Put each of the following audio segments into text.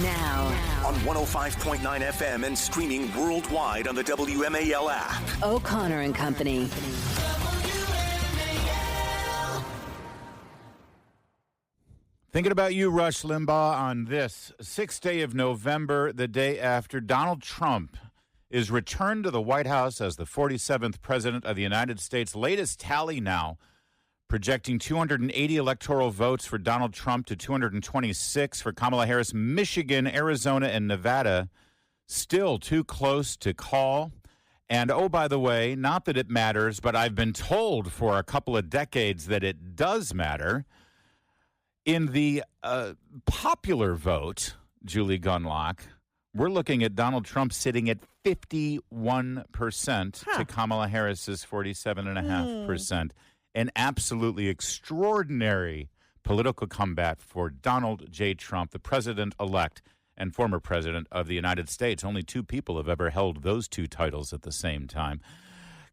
Now. On 105.9 FM and streaming worldwide on the WMAL app. O'Connor and Company. Thinking about you, Rush Limbaugh, on this 6th day of November, the day after Donald Trump is returned to the White House as the 47th president of the United States. Latest tally now projecting 280 electoral votes for Donald Trump to 226 for Kamala Harris. Michigan, Arizona, and Nevada still too close to call. And, oh, by the way, not that it matters, but I've been told for a couple of decades that it does matter. In the popular vote, Julie Gunlock, we're looking at Donald Trump sitting at 51% to Kamala Harris's 47.5%. An absolutely extraordinary political comeback for Donald J. Trump, the president-elect and former president of the United States. Only two people have ever held those two titles at the same time.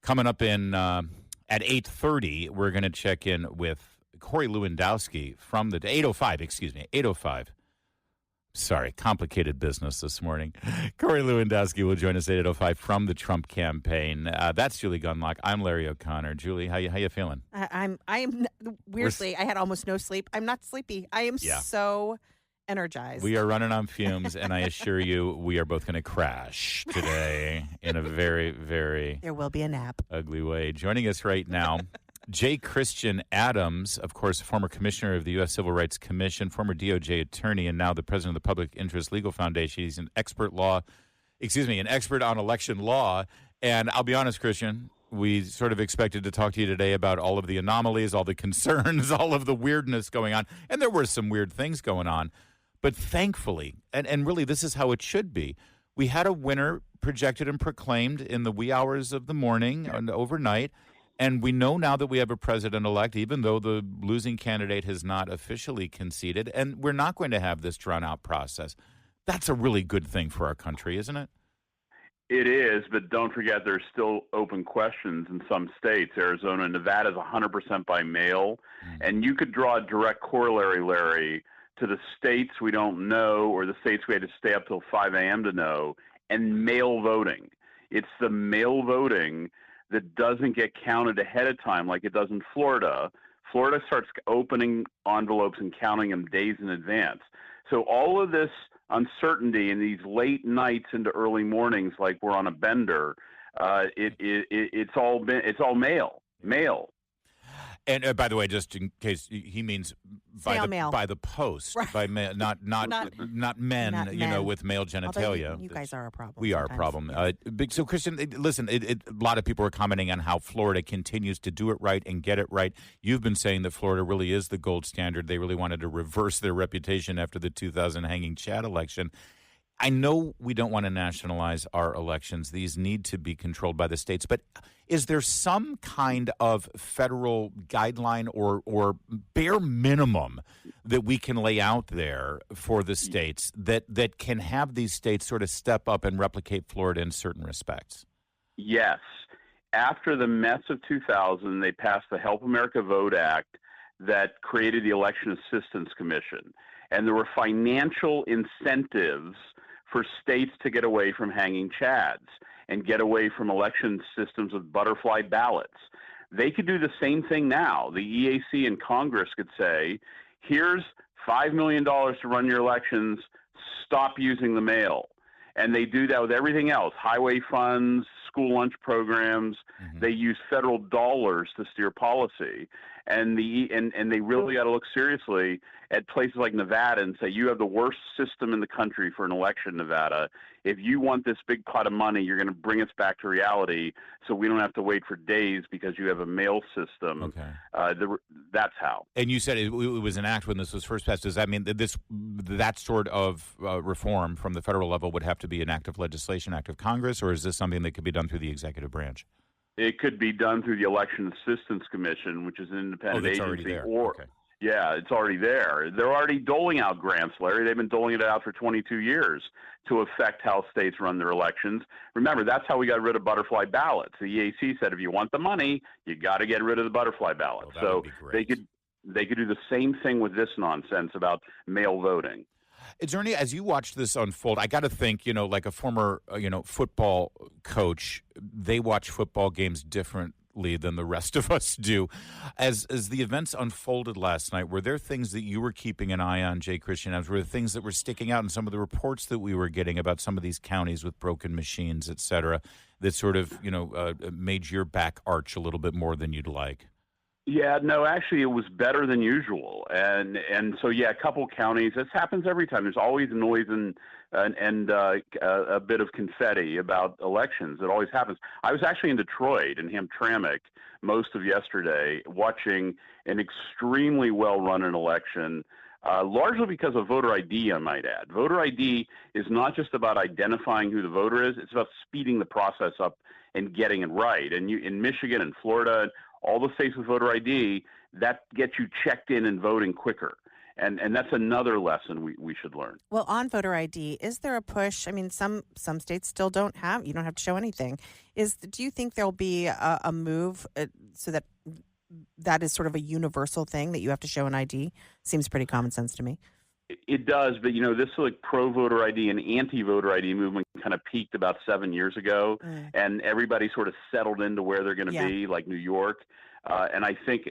Coming up in at 8:30, we're going to check in with Corey Lewandowski from the 8:05. Sorry, complicated business this morning. Corey Lewandowski will join us at 8:05 from the Trump campaign. That's Julie Gunlock. I'm Larry O'Connor. Julie, how you feeling? I'm weirdly, I had almost no sleep. I'm not sleepy. I am so energized. We are running on fumes, and I assure you, we are both going to crash today in a very, very there will be a nap. Ugly way. Joining us right now, J. Christian Adams, of course, former commissioner of the U.S. Civil Rights Commission, former DOJ attorney, and now the president of the Public Interest Legal Foundation. He's an expert on election law. And I'll be honest, Christian, we sort of expected to talk to you today about all of the anomalies, all the concerns, all of the weirdness going on. And there were some weird things going on. But thankfully, and really this is how it should be, we had a winner projected and proclaimed in the wee hours of the morning and overnight. And we know now that we have a president-elect, even though the losing candidate has not officially conceded, and we're not going to have this drawn-out process. That's a really good thing for our country, isn't it? It is, but don't forget there's still open questions in some states. Arizona and Nevada is 100% by mail, and you could draw a direct corollary, Larry, to the states we don't know or the states we had to stay up till 5 a.m. to know, and mail voting. It's the mail voting that doesn't get counted ahead of time like it does in Florida. Florida starts opening envelopes and counting them days in advance. So all of this uncertainty in these late nights into early mornings, like we're on a bender, it's all mail. And by the way, just in case he means by the post, right. By mail, not men, with male genitalia. You guys are a problem. We are a problem. So, Christian, listen, a lot of people are commenting on how Florida continues to do it right and get it right. You've been saying that Florida really is the gold standard. They really wanted to reverse their reputation after the 2000 hanging Chad election. I know we don't want to nationalize our elections. These need to be controlled by the states. But is there some kind of federal guideline or bare minimum that we can lay out there for the states that can have these states sort of step up and replicate Florida in certain respects? Yes. After the mess of 2000, they passed the Help America Vote Act that created the Election Assistance Commission. And there were financial incentives for states to get away from hanging chads and get away from election systems with butterfly ballots. They could do the same thing now. The EAC and Congress could say, here's $5 million to run your elections, stop using the mail. And they do that with everything else, highway funds, school lunch programs. Mm-hmm. They use federal dollars to steer policy. And they really got to look seriously at places like Nevada and say, you have the worst system in the country for an election, Nevada. If you want this big pot of money, you're going to bring us back to reality so we don't have to wait for days because you have a mail system. Okay. That's how. And you said it was an act when this was first passed. Does that mean that that sort of reform from the federal level would have to be an act of legislation, act of Congress, or is this something that could be done through the executive branch? It could be done through the Election Assistance Commission, which is an independent agency. Already there. Okay. Yeah, it's already there. They're already doling out grants, Larry. They've been doling it out for 22 years to affect how states run their elections. Remember, that's how we got rid of butterfly ballots. The EAC said if you want the money, you got to get rid of the butterfly ballots. So they could do the same thing with this nonsense about mail voting. Is there any, as you watch this unfold, I got to think, like a former, football coach, they watch football games differently than the rest of us do. As the events unfolded last night, were there things that you were keeping an eye on, Jay Christian Adams? Were there things that were sticking out in some of the reports that we were getting about some of these counties with broken machines, et cetera, that sort of, made your back arch a little bit more than you'd like? Yeah, no, actually, it was better than usual, and so yeah, a couple counties. This happens every time. There's always noise and a bit of confetti about elections. It always happens. I was actually in Detroit in Hamtramck most of yesterday, watching an extremely well-run election. Largely because of voter ID, I might add. Voter ID is not just about identifying who the voter is; it's about speeding the process up and getting it right. And in Michigan and Florida, all the states with voter ID, that gets you checked in and voting quicker. And that's another lesson we should learn. Well, on voter ID, is there a push? I mean, some states still don't have, you don't have to show anything. Do you think there'll be a move so that is sort of a universal thing that you have to show an ID? Seems pretty common sense to me. It does, but this like pro-voter ID and anti-voter ID movement kind of peaked about 7 years ago, and everybody sort of settled into where they're going to be, like New York, and I think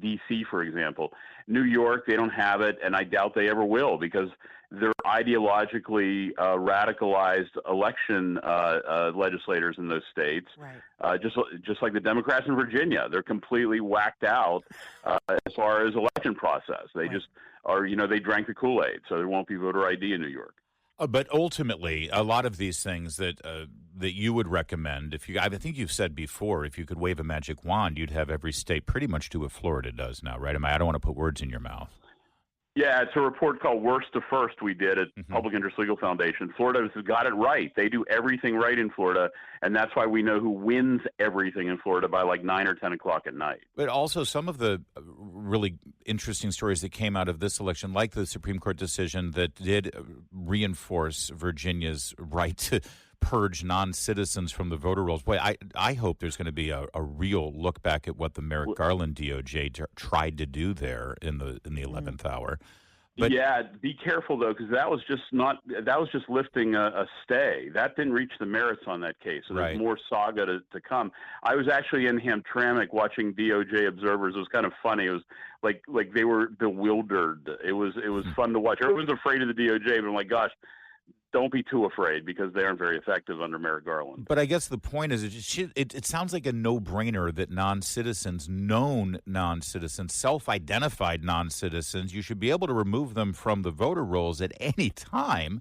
D.C., for example, New York, they don't have it, and I doubt they ever will because they're ideologically radicalized election legislators in those states, right. Just like the Democrats in Virginia, they're completely whacked out as far as election process. They just are, they drank the Kool-Aid, so there won't be voter ID in New York. But ultimately, a lot of these things that you would recommend, I think you've said before, if you could wave a magic wand, you'd have every state pretty much do what Florida does now, right? I don't want to put words in your mouth. Yeah, it's a report called Worst to First we did at Public Interest Legal Foundation. Florida has got it right. They do everything right in Florida, and that's why we know who wins everything in Florida by like 9 or 10 o'clock at night. But also some of the really interesting stories that came out of this election, like the Supreme Court decision that did reinforce Virginia's right to purge non-citizens from the voter rolls. Boy, I hope there's going to be a real look back at what the Merrick Garland DOJ tried to do there in the 11th hour. But, yeah, be careful though, because that was just lifting a stay. That didn't reach the merits on that case. So there's more saga to come. I was actually in Hamtramck watching DOJ observers. It was kind of funny. It was like they were bewildered. It was fun to watch. Everyone's afraid of the DOJ, but I'm like, gosh, don't be too afraid because they aren't very effective under Merrick Garland. But I guess the point is, it sounds like a no-brainer that non-citizens, known non-citizens, self-identified non-citizens, you should be able to remove them from the voter rolls at any time.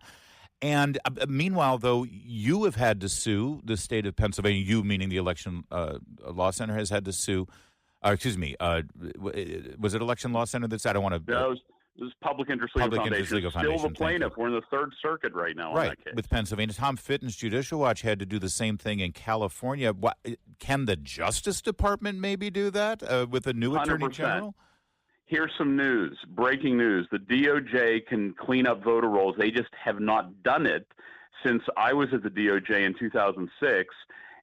And meanwhile, though, you have had to sue the state of Pennsylvania, you meaning the Election Law Center has had to sue, was it Election Law Center that said, I don't want to... No, It was Public Interest Legal Foundation. Still the plaintiff. We're in the Third Circuit right now on that case. With Pennsylvania. Tom Fitton's Judicial Watch had to do the same thing in California. Can the Justice Department maybe do that with a new 100%. Attorney General? Here's some news, breaking news. The DOJ can clean up voter rolls. They just have not done it since I was at the DOJ in 2006.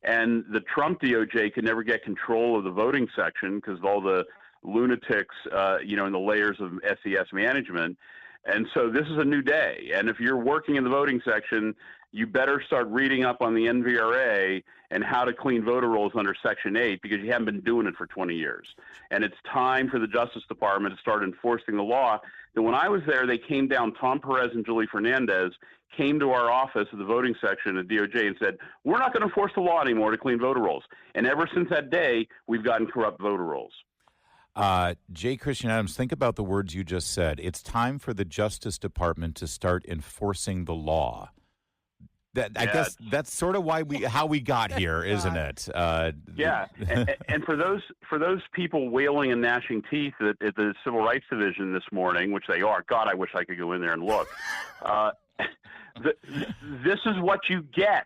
And the Trump DOJ could never get control of the voting section because of all the lunatics, in the layers of SES management. And so this is a new day. And if you're working in the voting section, you better start reading up on the NVRA and how to clean voter rolls under Section 8 because you haven't been doing it for 20 years. And it's time for the Justice Department to start enforcing the law. And when I was there, they came down, Tom Perez and Julie Fernandez came to our office at the voting section at DOJ and said, we're not going to enforce the law anymore to clean voter rolls. And ever since that day, we've gotten corrupt voter rolls. Jay Christian Adams, think about the words you just said. It's time for the Justice Department to start enforcing the law. I guess that's sort of how we got here, isn't it? Yeah, and for those people wailing and gnashing teeth at the Civil Rights Division this morning, which they are, God, I wish I could go in there and look. This is what you get.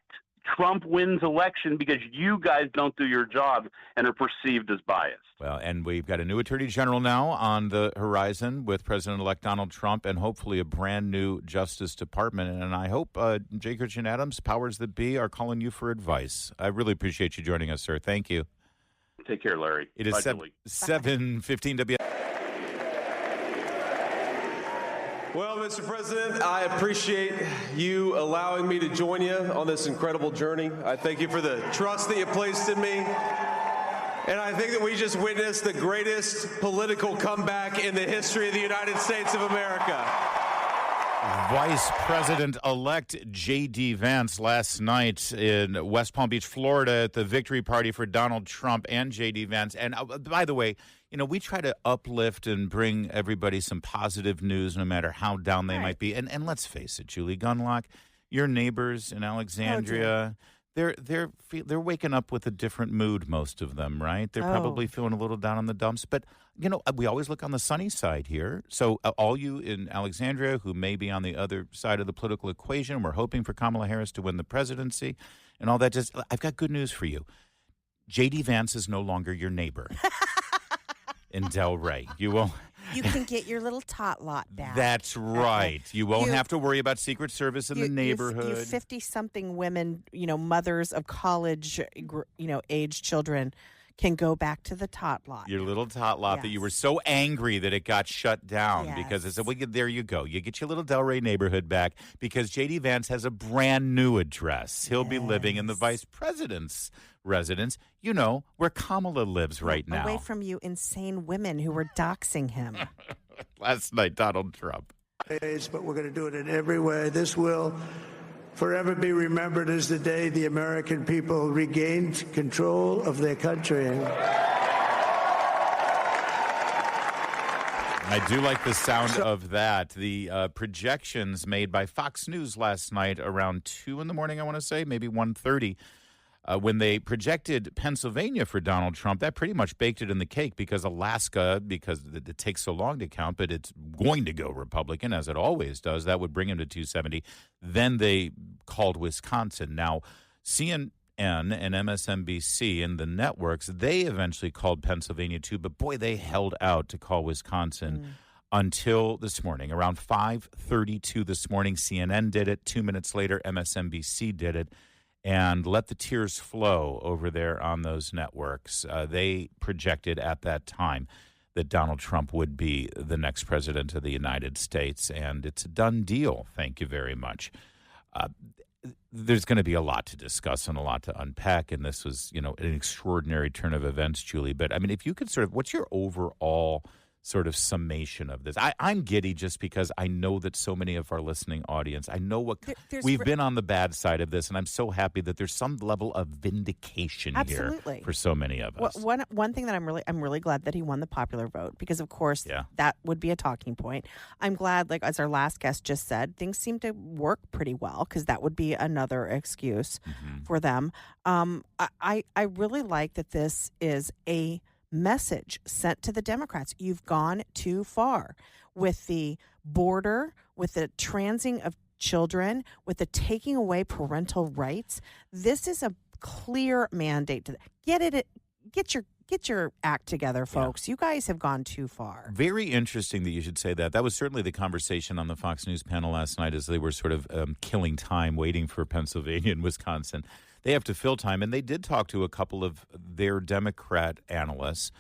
Trump wins election because you guys don't do your job and are perceived as biased. Well, and we've got a new Attorney General now on the horizon with President-elect Donald Trump and hopefully a brand new Justice Department. And I hope Jay Christian Adams, powers that be, are calling you for advice. I really appreciate you joining us, sir. Thank you. Take care, Larry. It is 7:15 WMAL. Well, Mr. President, I appreciate you allowing me to join you on this incredible journey. I thank you for the trust that you placed in me. And I think that we just witnessed the greatest political comeback in the history of the United States of America. Vice President-elect J.D. Vance last night in West Palm Beach, Florida, at the victory party for Donald Trump and J.D. Vance. And by the way, we try to uplift and bring everybody some positive news, no matter how down they might be. And let's face it, Julie Gunlock, your neighbors in Alexandria, they're waking up with a different mood, most of them, right? They're probably feeling a little down on the dumps. But, we always look on the sunny side here. So all you in Alexandria who may be on the other side of the political equation, we're hoping for Kamala Harris to win the presidency and all that. I've got good news for you. J.D. Vance is no longer your neighbor in Delray. You can get your little tot lot back. That's right. You won't have to worry about Secret Service in the neighborhood. You 50-something women, mothers of college, age children, can go back to the tot lot. Your little tot lot that you were so angry that it got shut down because it said, well, there you go. You get your little Delray neighborhood back because J.D. Vance has a brand new address. He'll be living in the vice president's residence, where Kamala lives right now. Away from you insane women who were doxing him. Last night, Donald Trump. But we're going to do it in every way. This will forever be remembered as the day the American people regained control of their country. I do like the sound of that. The projections made by Fox News last night around 2 in the morning, I want to say, maybe 1:30. When they projected Pennsylvania for Donald Trump, that pretty much baked it in the cake because Alaska, because it takes so long to count, but it's going to go Republican, as it always does. That would bring him to 270. Then they called Wisconsin. Now, CNN and MSNBC and the networks, they eventually called Pennsylvania too, but boy, they held out to call Wisconsin until this morning. Around 5:32 this morning, CNN did it. 2 minutes later, MSNBC did it. And let the tears flow over there on those networks. They projected at that time that Donald Trump would be the next president of the United States, and it's a done deal. Thank you very much. There's going to be a lot to discuss and a lot to unpack, and this was, an extraordinary turn of events, Julie. But, if you could what's your overall sort of summation of this? I'm giddy just because I know that so many of our listening audience, I know we've been on the bad side of this, and I'm so happy that there's some level of vindication here for so many of us. One thing that I'm really glad that he won the popular vote because, of course, that would be a talking point. I'm glad, like as our last guest just said, things seem to work pretty well because that would be another excuse for them. I really like that this is a message sent to the Democrats. You've gone too far with the border, with the transing of children, with the taking away parental rights. This is a clear mandate to get your act together, folks. You guys have gone too far. Very interesting that you should say that. That was certainly the conversation on the Fox News panel last night as they were sort of killing time waiting for Pennsylvania and Wisconsin. They have to fill time, and they did talk to a couple of their Democrat analysts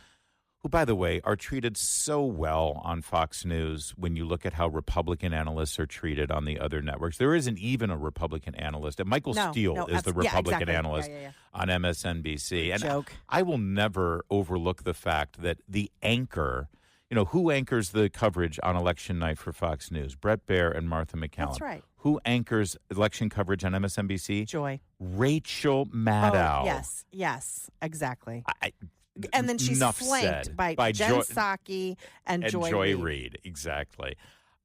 who, by the way, are treated so well on Fox News when you look at how Republican analysts are treated on the other networks. There isn't even a Republican analyst. And Michael Steele is the Republican analyst on MSNBC. And joke. I will never overlook the fact that the anchor, who anchors the coverage on election night for Fox News? Brett Baer and Martha McCallum. That's right. Who anchors election coverage on MSNBC? Joy. Rachel Maddow. Oh, yes, exactly. And then she's flanked by Jen Psaki and Joy Reid. Exactly.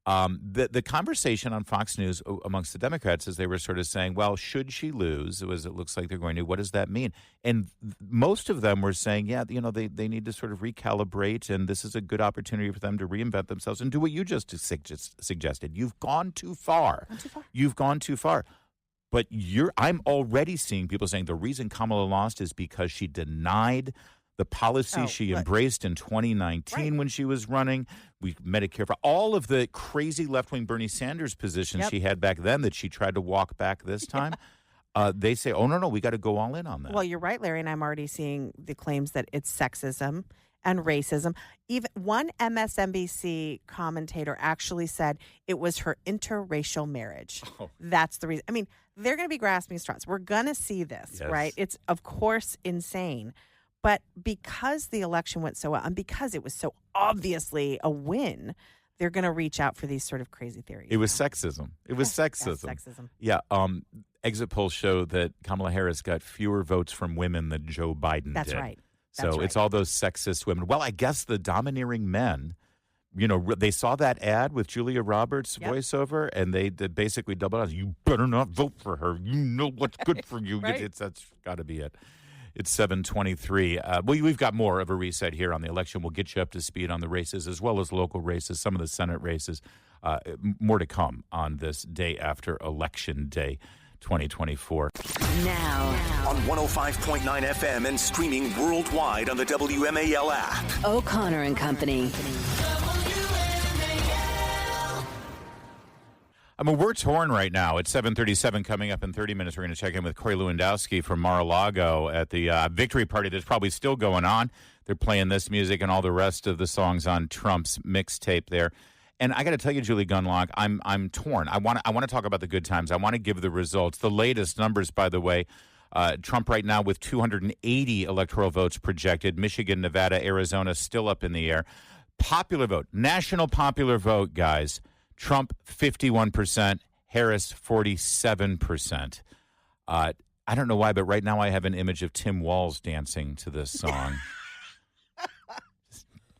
The conversation on Fox News amongst the Democrats is they were sort of saying, well, should she lose, it looks like they're going to, what does that mean? And most of them were saying, they need to sort of recalibrate, and this is a good opportunity for them to reinvent themselves and do what you just suggested. You've gone too far. You've gone too far. But I'm already seeing people saying the reason Kamala lost is because she denied the policy she embraced in 2019 when she was running. Medicare for all of the crazy left-wing Bernie Sanders positions she had back then that she tried to walk back this time. They say, oh, no, we got to go all in on that. Well, you're right, Larry, and I'm already seeing the claims that it's sexism and racism. Even one MSNBC commentator actually said it was her interracial marriage. Oh. That's the reason. I mean, they're going to be grasping straws. We're going to see this, Yes. right? It's, of course, insane. But because the election went so well and because it was so obviously a win, they're going to reach out for these sort of crazy theories. It was sexism. It was sexism. Yes, sexism. Yeah. Exit polls show that Kamala Harris got fewer votes from women than Joe Biden That's did. right. So That's right. it's all those sexist women. Well, I guess the domineering men, you know, they saw that ad with Julia Roberts' Yep. voiceover, and they basically doubled out. You better not vote for her. You know what's good for you. Right. That's got to be it. It's 7:23. We've got more of a reset here on the election. We'll get you up to speed on the races as well as local races, some of the Senate races. More to come on this day after Election Day 2024. Now on 105.9 FM and streaming worldwide on the WMAL app. O'Connor and Company. I mean, we're torn right now. It's 7:37 coming up in 30 minutes. We're going to check in with Corey Lewandowski from Mar-a-Lago at the victory party that's probably still going on. They're playing this music and all the rest of the songs on Trump's mixtape there. And I got to tell you, Julie Gunlock, I'm torn. I want to talk about the good times. I want to give the results. The latest numbers, by the way, Trump right now with 280 electoral votes projected. Michigan, Nevada, Arizona still up in the air. Popular vote, national popular vote, guys. Trump 51%, Harris 47%. I don't know why, but right now I have an image of Tim Walz dancing to this song,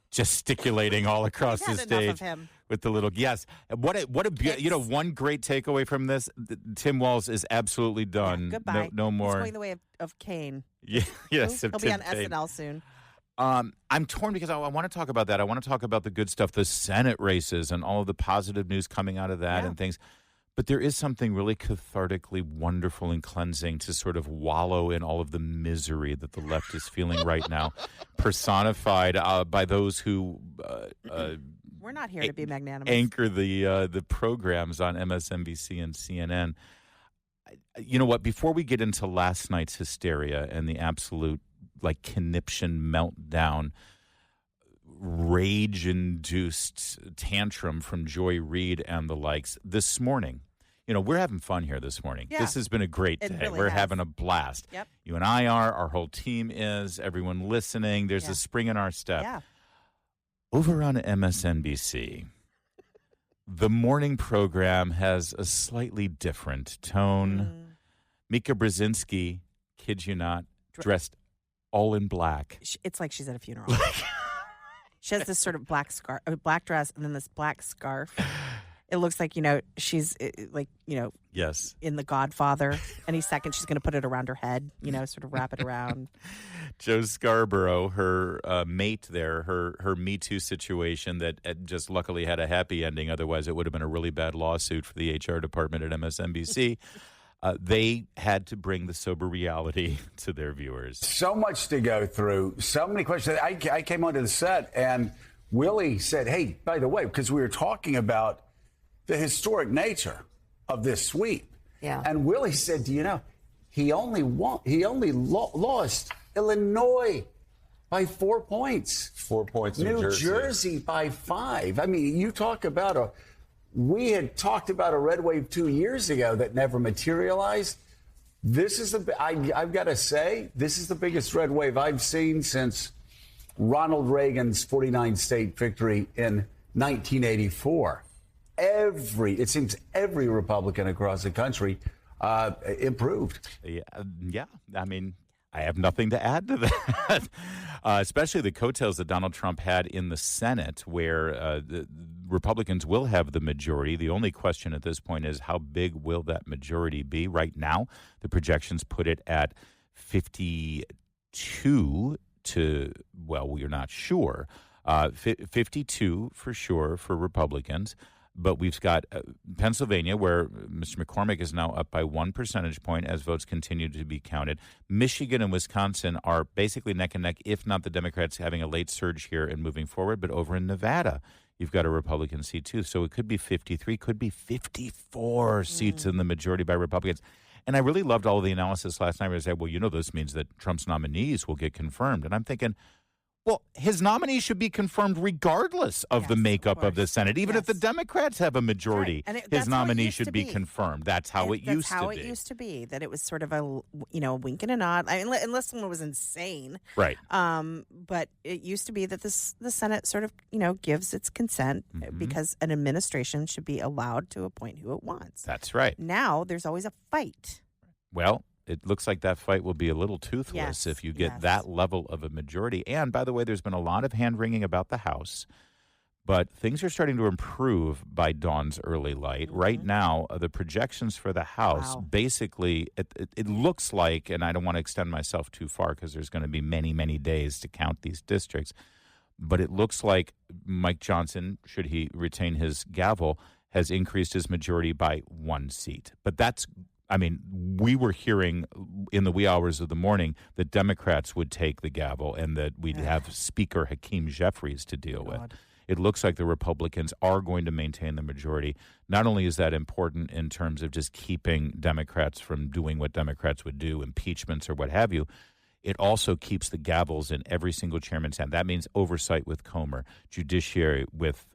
gesticulating all across the stage Enough of him. with the little What a one great takeaway from this. Tim Walz is absolutely done. Goodbye. No more. He's going the way of Kane. Yeah, yes, He'll of be Tim on Kaine. SNL soon. I'm torn because I want to talk about that. I want to talk about the good stuff, the Senate races and all of the positive news coming out of that and things. But there is something really cathartically wonderful and cleansing to sort of wallow in all of the misery that the left is feeling right now, personified by those who We're not here to be magnanimous. anchor the programs on MSNBC and CNN. You know what? Before we get into last night's hysteria and the absolute conniption meltdown, rage-induced tantrum from Joy Reid and the likes this morning. You know, we're having fun here this morning. Yeah. This has been a great day. It really We're has. having a blast. Yep. You and I are. Our whole team is. Everyone listening. There's a spring in our step. Yeah. Over on MSNBC, the morning program has a slightly different tone. Mika Brzezinski, kid you not, dressed all in black. It's like she's at a funeral. She has this sort of black dress, and then this black scarf. It looks like, she's Yes. in The Godfather. Any second, she's going to put it around her head, sort of wrap it around. Joe Scarborough, her mate there, her Me Too situation that just luckily had a happy ending. Otherwise, it would have been a really bad lawsuit for the HR department at MSNBC. They had to bring the sober reality to their viewers. So much to go through, so many questions. I came onto the set and Willie said, hey, by the way, because we were talking about the historic nature of this sweep. Yeah. And Willie said, do you know, he only lost Illinois by 4 points. 4 points in New Jersey by 5. I mean, you talk about we had talked about a red wave 2 years ago that never materialized. This is I've got to say, this is the biggest red wave I've seen since Ronald Reagan's 49 state victory in 1984. It seems every Republican across the country improved. Yeah. I mean, I have nothing to add to that, especially the coattails that Donald Trump had in the Senate, where the Republicans will have the majority. The only question at this point is how big will that majority be? Right now, the projections put it at 52 to, well, we're not sure, 52 for sure for Republicans. But we've got Pennsylvania, where Mr. McCormick is now up by 1 percentage point as votes continue to be counted. Michigan and Wisconsin are basically neck and neck, if not the Democrats having a late surge here and moving forward. But over in Nevada, you've got a Republican seat, too. So it could be 53, could be 54 seats in the majority by Republicans. And I really loved all of the analysis last night where they said, well, this means that Trump's nominees will get confirmed. And I'm thinking, Well, his nominee should be confirmed regardless of the Yes, makeup of of the course. Senate. Even if the Yes. Democrats have a majority, Right. And his that's how it nominee used should to be be. confirmed. That's how it used That's how to it be. used to be. That it was sort of a a wink and a nod. I mean, unless someone was insane. Right. But it used to be that the Senate sort of gives its consent because an administration should be allowed to appoint who it wants. That's right. Now there's always a fight. Well, it looks like that fight will be a little toothless Yes, if you get yes. that level of a majority. And by the way, there's been a lot of hand-wringing about the House, but things are starting to improve by dawn's early light. Right now, the projections for the House, Wow. basically, it looks like, and I don't want to extend myself too far because there's going to be many, many days to count these districts, but it looks like Mike Johnson, should he retain his gavel, has increased his majority by 1 seat. But that's we were hearing in the wee hours of the morning that Democrats would take the gavel and that we'd have Speaker Hakeem Jeffries to deal with. It looks like the Republicans are going to maintain the majority. Not only is that important in terms of just keeping Democrats from doing what Democrats would do, impeachments or what have you, it also keeps the gavels in every single chairman's hand. That means oversight with Comer, judiciary with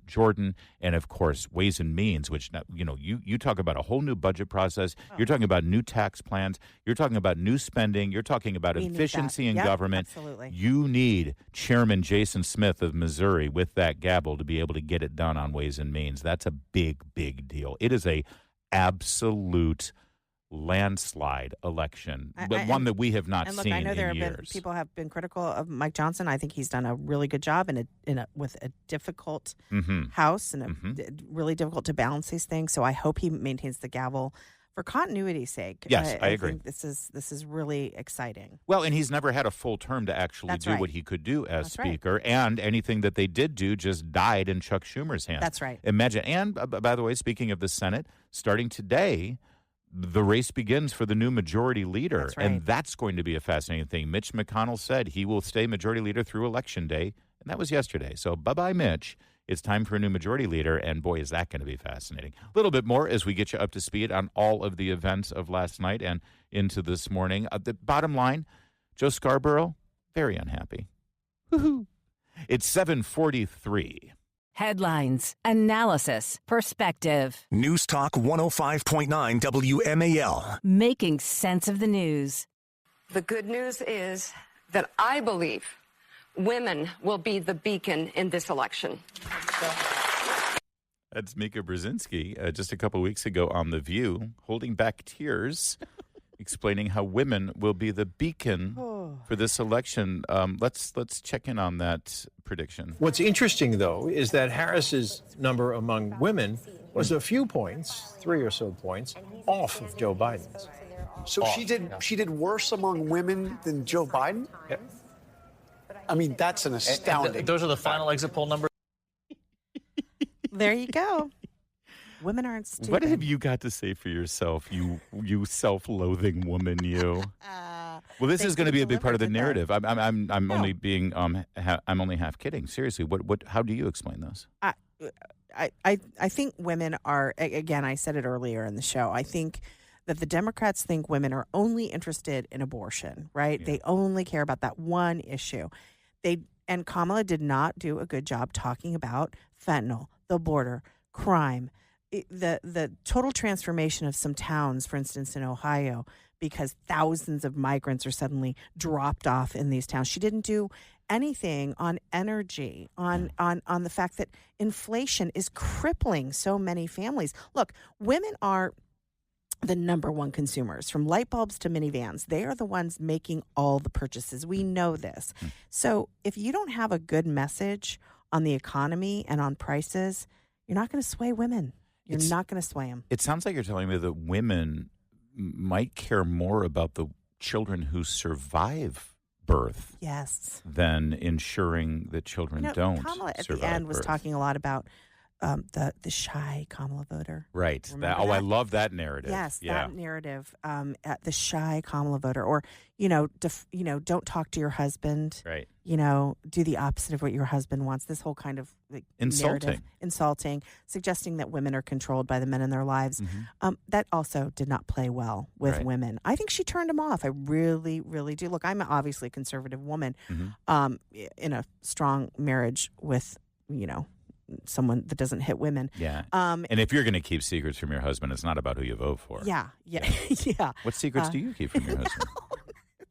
Jordan, and of course Ways and Means, which you talk about a whole new budget process. You're talking about new tax plans. You're talking about new spending. You're talking about We need efficiency that. in Yep, government. absolutely. You need Chairman Jason Smith of Missouri with that gavel to be able to get it done on Ways and Means. That's a big, big deal. It is a absolute landslide election, but one that we have not And look, seen I know there in have been years. people have been critical of Mike Johnson. I think he's done a really good job with a difficult House and really difficult to balance these things. So I hope he maintains the gavel for continuity's sake. Yes, I agree. Think this is really exciting. Well, and he's never had a full term to actually That's do right. what he could do as That's right. Speaker, and anything that they did do just died in Chuck Schumer's hands. That's right. Imagine. And by the way, speaking of the Senate, starting today, the race begins for the new majority leader, That's right. and that's going to be a fascinating thing. Mitch McConnell said he will stay majority leader through Election Day, and that was yesterday. So bye-bye, Mitch. It's time for a new majority leader, and boy, is that going to be fascinating. A little bit more as we get you up to speed on all of the events of last night and into this morning. The bottom line, Joe Scarborough, very unhappy. Woohoo! It's 7:43. Headlines, analysis, perspective. News Talk 105.9 WMAL. Making sense of the news. The good news is that I believe women will be the beacon in this election. That's Mika Brzezinski just a couple weeks ago on The View, holding back tears, explaining how women will be the beacon for this election. Let's check in on that prediction. What's interesting, though, is that Harris's number among women was a few points, 3 or so points, off of Joe Biden's. So she did worse among women than Joe Biden? Yeah. I mean, that's an astounding. Those are the final exit poll numbers. There you go. Women aren't stupid. What have you got to say for yourself, you self-loathing woman, you? Well, this is going to be a big part of the narrative. I'm only being I'm only half kidding. Seriously, what? How do you explain this? I think women are, again, I said it earlier in the show, I think that the Democrats think women are only interested in abortion, right? Yeah. They only care about that one issue. And Kamala did not do a good job talking about fentanyl, the border, crime, the total transformation of some towns, for instance, in Ohio, because thousands of migrants are suddenly dropped off in these towns. She didn't do anything on energy, on the fact that inflation is crippling so many families. Look, women are the number one consumers, from light bulbs to minivans. They are the ones making all the purchases. We know this. So if you don't have a good message on the economy and on prices, you're not going to sway women. You're not going to sway them. It sounds like you're telling me that women might care more about the children who survive birth, yes, than ensuring that children don't. Kamala at survive the end was birth. talking a lot about the shy Kamala voter. Right. Remember I that? love that narrative. Yes, Yeah. that narrative. At the shy Kamala voter, or don't talk to your husband. Right. Do the opposite of what your husband wants. This whole kind of narrative, insulting, suggesting that women are controlled by the men in their lives. Mm-hmm. That also did not play well with Right. women. I think she turned him off. I really, really do. Look, I'm obviously a conservative woman, in a strong marriage with someone that doesn't hit women. Yeah. And if you're going to keep secrets from your husband, it's not about who you vote for. Yeah. Yeah. What secrets do you keep from your husband?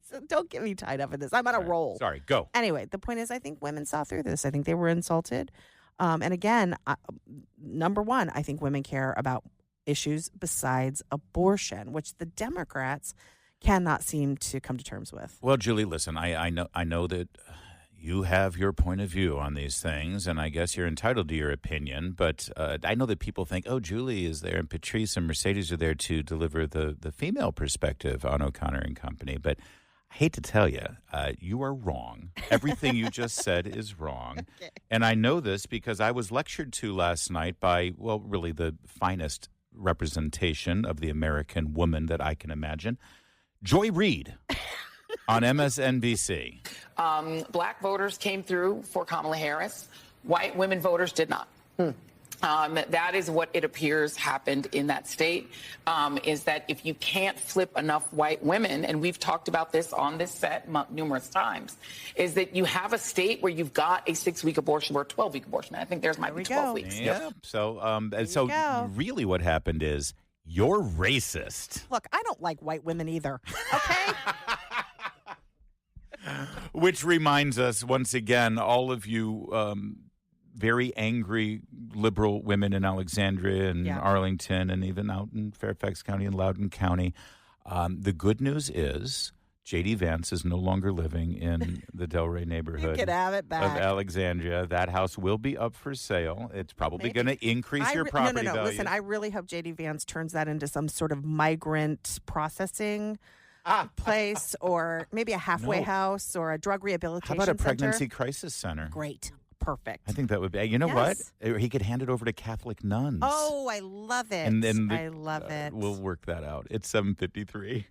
So don't get me tied up in this. I'm on a roll. Sorry, go. Anyway, the point is, I think women saw through this. I think they were insulted. And again, number one, I think women care about issues besides abortion, which the Democrats cannot seem to come to terms with. Well, Julie, listen, I know that you have your point of view on these things, and I guess you're entitled to your opinion. But I know that people think, oh, Julie is there, and Patrice and Mercedes are there to deliver the female perspective on O'Connor and company. But I hate to tell you, you are wrong. Everything you just said is wrong. Okay. And I know this because I was lectured to last night by, well, really the finest representation of the American woman that I can imagine, Joy Reid. On MSNBC. Black voters came through for Kamala Harris. White women voters did not. That is what it appears happened in that state, is that if you can't flip enough white women, and we've talked about this on this set numerous times, is that you have a state where you've got a 6-week abortion or a 12-week abortion. I think theirs might be 12 weeks. Yeah. Yep. So really what happened is you're racist. Look, I don't like white women either. Okay? Which reminds us, once again, all of you very angry liberal women in Alexandria and Arlington and even out in Fairfax County and Loudoun County. The good news is J.D. Vance is no longer living in the Delray neighborhood you can have it back. of Alexandria. That house will be up for sale. It's probably going to increase your property value. Listen, I really hope J.D. Vance turns that into some sort of migrant processing place, or maybe a halfway house, or a drug rehabilitation center. How about a center? pregnancy crisis center? Great. Perfect. I think that would be. You know what? He could hand it over to Catholic nuns. Oh, I love it. And then I love it. We'll work that out. It's 7:53.